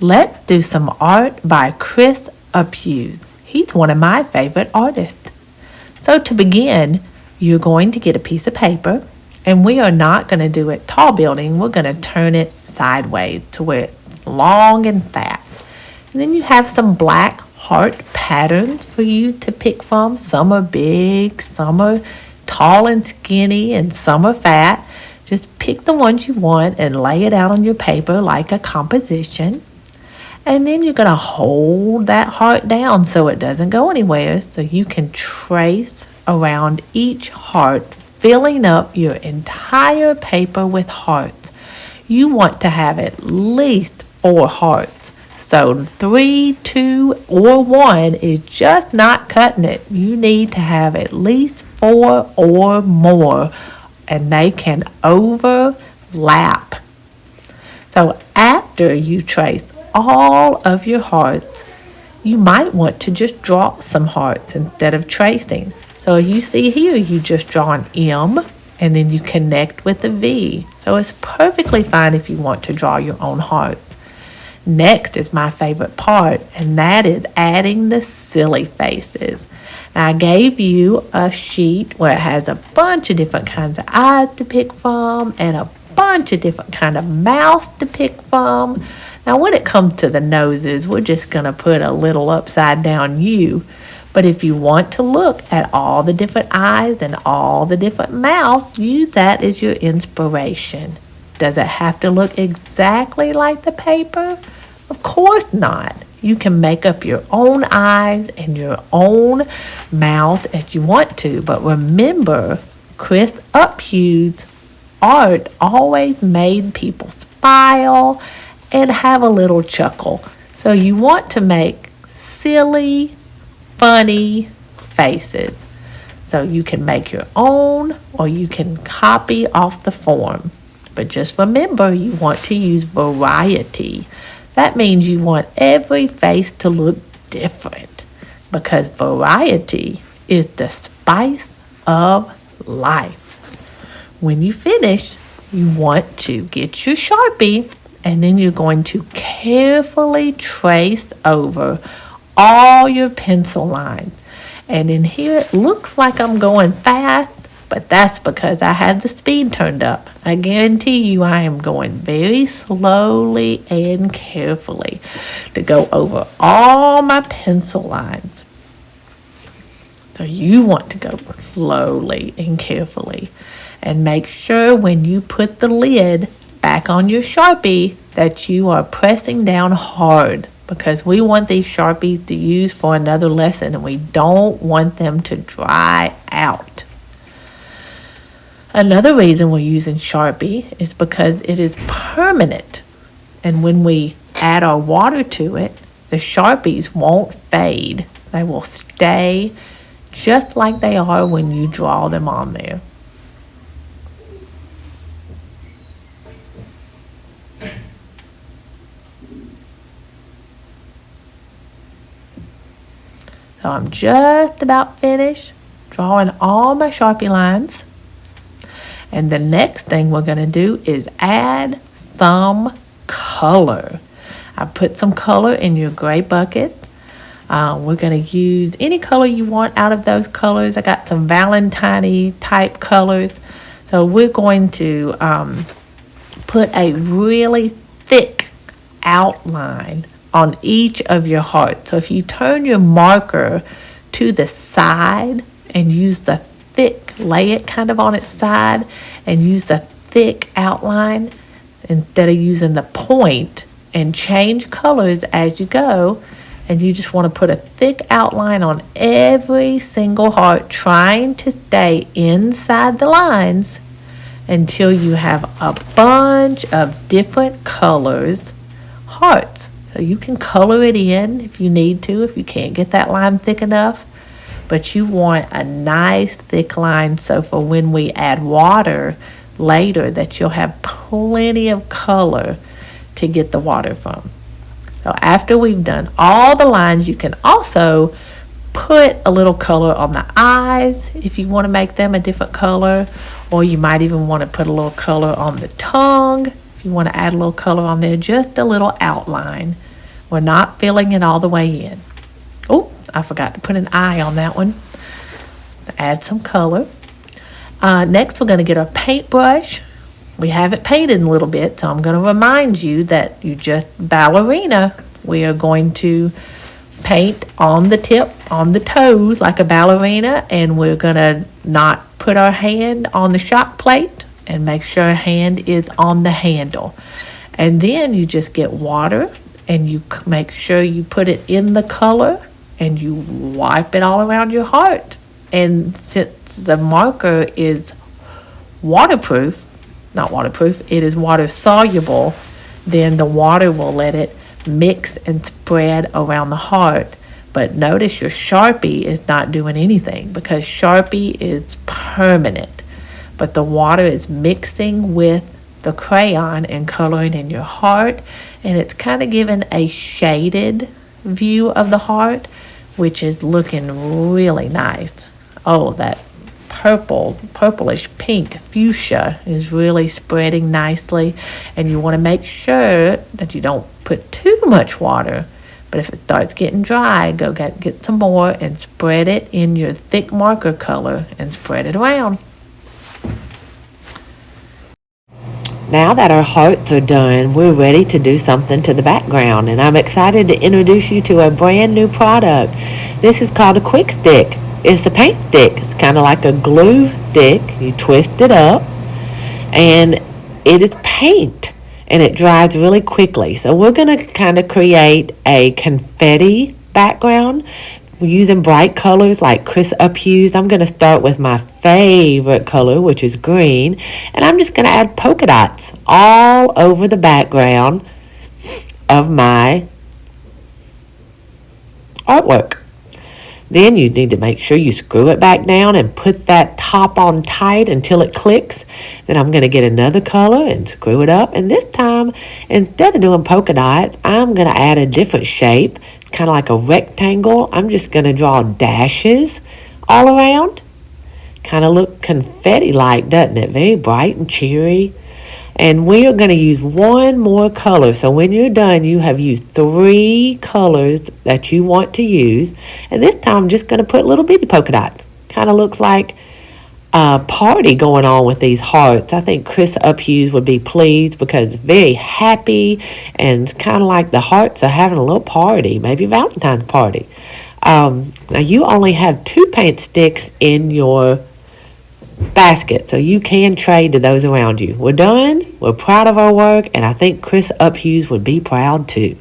Let's do some art by Uphues. He's one of my favorite artists. So to begin, you're going to get a piece of paper, and we are not going to do it tall building. We're going to turn it sideways to where it's long and fat. And then you have some black heart patterns for you to pick from. Some are big, some are tall and skinny, and some are fat. Just pick the ones you want and lay it out on your paper like a composition. And then you're going to hold that heart down so it doesn't go anywhere, so you can trace around each heart, filling up your entire paper with hearts. You want to have at least 4 hearts. So 3, 2, or 1 is just not cutting it. You need to have at least 4 or more, and they can overlap. So after you trace all of your hearts, you might want to just draw some hearts instead of tracing. So you see here, you just draw an M and then you connect with a V. So it's perfectly fine if you want to draw your own hearts. Next is my favorite part, and that is adding the silly faces. Now I gave you a sheet where it has a bunch of different kinds of eyes to pick from and a bunch of different kind of mouths to pick from. Now when it comes to the noses, we're just going to put a little upside down U. But if you want to look at all the different eyes and all the different mouths, use that as your inspiration. Does it have to look exactly like the paper? Of course not. You can make up your own eyes and your own mouth as you want to. But remember, Uphues' art always made people smile and have a little chuckle. So you want to make silly, funny faces. So you can make your own or you can copy off the form. But just remember, you want to use variety. That means you want every face to look different, because variety is the spice of life. When you finish, you want to get your Sharpie, and then you're going to carefully trace over all your pencil lines. And in here, it looks like I'm going fast, but that's because I had the speed turned up. I guarantee you I am going very slowly and carefully to go over all my pencil lines. So you want to go slowly and carefully. And make sure when you put the lid back on your Sharpie that you are pressing down hard, because we want these Sharpies to use for another lesson and we don't want them to dry out. Another reason we're using Sharpie is because it is permanent. And when we add our water to it, the Sharpies won't fade. They will stay just like they are when you draw them on there. So I'm just about finished drawing all my Sharpie lines. And the next thing we're going to do is add some color. I put some color in your gray bucket. We're going to use any color you want out of those colors. I got some Valentine type colors. So we're going to put a really thick outline on each of your hearts. So if you turn your marker to the side and use the lay it kind of on its side and use the thick outline instead of using the point, and change colors as you go. And you just want to put a thick outline on every single heart, trying to stay inside the lines until you have a bunch of different colors hearts. So you can color it in if you need to, if you can't get that line thick enough. But you want a nice thick line so for when we add water later that you'll have plenty of color to get the water from. So after we've done all the lines, you can also put a little color on the eyes if you want to make them a different color, or you might even want to put a little color on the tongue if you want to add a little color on there, just a little outline. We're not filling it all the way in. Oh, I forgot to put an eye on that one. Add some color. Next, we're going to get our paintbrush. We haven't painted in a little bit, so I'm going to remind you that you just ballerina. We are going to paint on the tip, on the toes like a ballerina, and we're going to not put our hand on the shot plate and make sure our hand is on the handle. And then you just get water and you make sure you put it in the color and you wipe it all around your heart. And since the marker is waterproof, not waterproof, it is water soluble, then the water will let it mix and spread around the heart. But notice your Sharpie is not doing anything because Sharpie is permanent. But the water is mixing with the crayon and coloring in your heart, and it's kind of giving a shaded view of the heart, which is looking really nice. Oh, that purplish pink fuchsia is really spreading nicely, and you want to make sure that you don't put too much water. But if it starts getting dry, go get some more and spread it in your thick marker color and spread it around. Now that our hearts are done, we're ready to do something to the background, and I'm excited to introduce you to a brand new product. This is called a quick stick. It's a paint stick. It's kind of like a glue stick. You twist it up, and it is paint, and it dries really quickly. So we're going to kind of create a confetti background using bright colors like Chris Uphues. I'm going to start with my favorite color, which is green, and I'm just going to add polka dots all over the background of my artwork. Then you need to make sure you screw it back down and put that top on tight until it clicks. Then I'm going to get another color and screw it up. And this time, instead of doing polka dots, I'm going to add a different shape, kind of like a rectangle. I'm just going to draw dashes all around. Kind of look confetti-like, doesn't it? Very bright and cheery. And we are going to use one more color. So when you're done, you have used 3 colors that you want to use. And this time I'm just going to put little bitty polka dots. Kind of looks like a party going on with these hearts. I think Chris Uphues would be pleased because it's very happy. And it's kind of like the hearts are having a little party. Maybe a Valentine's party. Now you only have 2 paint sticks in your basket, so you can trade to those around you. We're done. We're proud of our work, and I think Chris Uphues would be proud too.